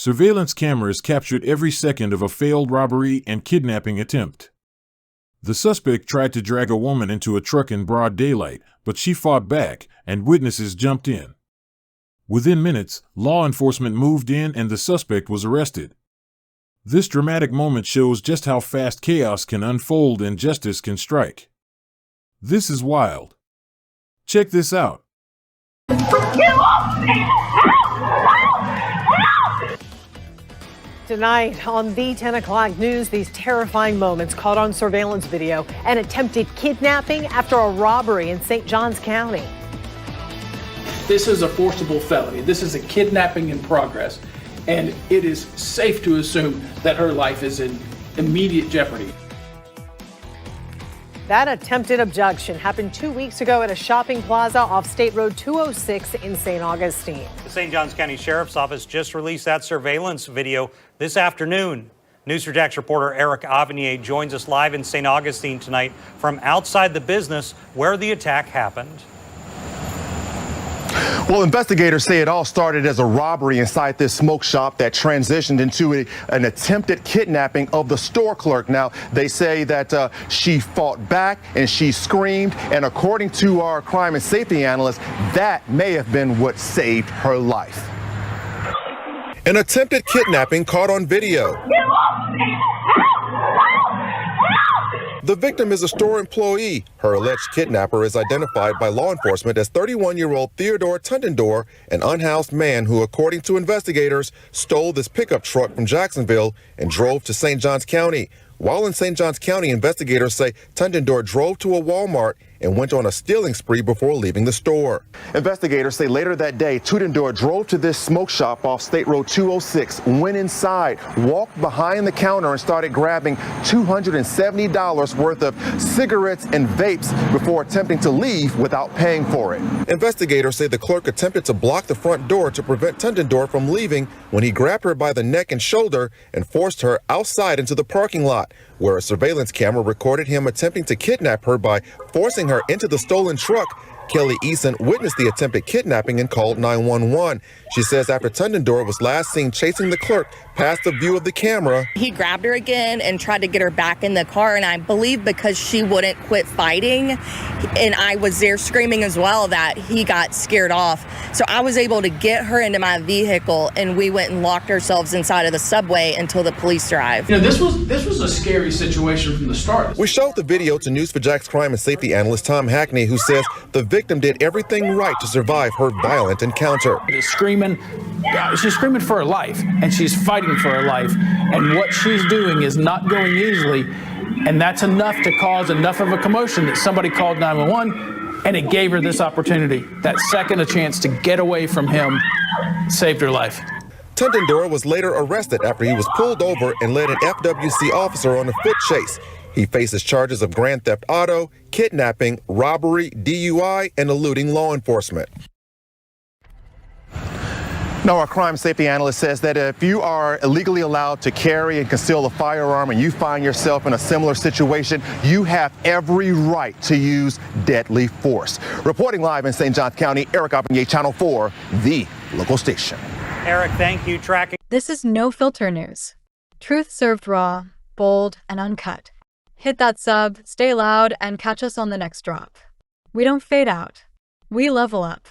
Surveillance cameras captured every second of a failed robbery and kidnapping attempt. The suspect tried to drag a woman into a truck in broad daylight, but she fought back, and witnesses jumped in. Within minutes, law enforcement moved in and the suspect was arrested. This dramatic moment shows just how fast chaos can unfold and justice can strike. This is wild. Check this out. Tonight on the 10 o'clock news, these terrifying moments caught on surveillance video, an attempted kidnapping after a robbery in St. Johns County. This is a forcible felony. This is a kidnapping in progress, and it is safe to assume that her life is in immediate jeopardy. That attempted abduction happened 2 weeks ago at a shopping plaza off State Road 206 in St. Augustine. The St. Johns County Sheriff's Office just released that surveillance video this afternoon. News4Jax reporter Eric Avenier joins us live in St. Augustine tonight from outside the business where the attack happened. Well, investigators say it all started as a robbery inside this smoke shop that transitioned into an attempted kidnapping of the store clerk. Now, they say that she fought back and she screamed, and according to our crime and safety analyst, that may have been what saved her life. An attempted kidnapping caught on video. The victim is a store employee. Her alleged kidnapper is identified by law enforcement as 31-year-old Theodore Tuntendor, an unhoused man who, according to investigators, stole this pickup truck from Jacksonville and drove to St. Johns County. While in St. Johns County, investigators say Tuntendor drove to a Walmart and went on a stealing spree before leaving the store. Investigators say later that day, Tuntendor drove to this smoke shop off State Road 206, went inside, walked behind the counter and started grabbing $270 worth of cigarettes and vapes before attempting to leave without paying for it. Investigators say the clerk attempted to block the front door to prevent Tuntendor from leaving when he grabbed her by the neck and shoulder and forced her outside into the parking lot, where a surveillance camera recorded him attempting to kidnap her by forcing her into the stolen truck. Kelly Eason witnessed the attempted kidnapping and called 911. She says after Tuntendor was last seen chasing the clerk past the view of the camera, he grabbed her again and tried to get her back in the car, and I believe because she wouldn't quit fighting, and I was there screaming as well, that he got scared off. So I was able to get her into my vehicle, and we went and locked ourselves inside of the subway until the police arrived. You know, this was a scary situation from the start. We showed the video to News4Jax crime and safety analyst Tom Hackney, who says the victim did everything right to survive her violent encounter. She's screaming for her life, and she's fighting for her life, and what she's doing is not going easily, and that's enough to cause enough of a commotion that somebody called 911, and it gave her this opportunity, that second a chance to get away from him, saved her life. Tuntendor was later arrested after he was pulled over and led an FWC officer on a foot chase. He faces charges of grand theft auto, kidnapping, robbery, DUI, and eluding law enforcement. Now, our crime safety analyst says that if you are illegally allowed to carry and conceal a firearm and you find yourself in a similar situation, you have every right to use deadly force. Reporting live in St. Johns County, Eric Avenier, Channel 4, the local station. Eric, thank you. Tracking. This is NoFilterNewz. Truth served raw, bold, and uncut. Hit that sub, stay loud, and catch us on the next drop. We don't fade out. We level up.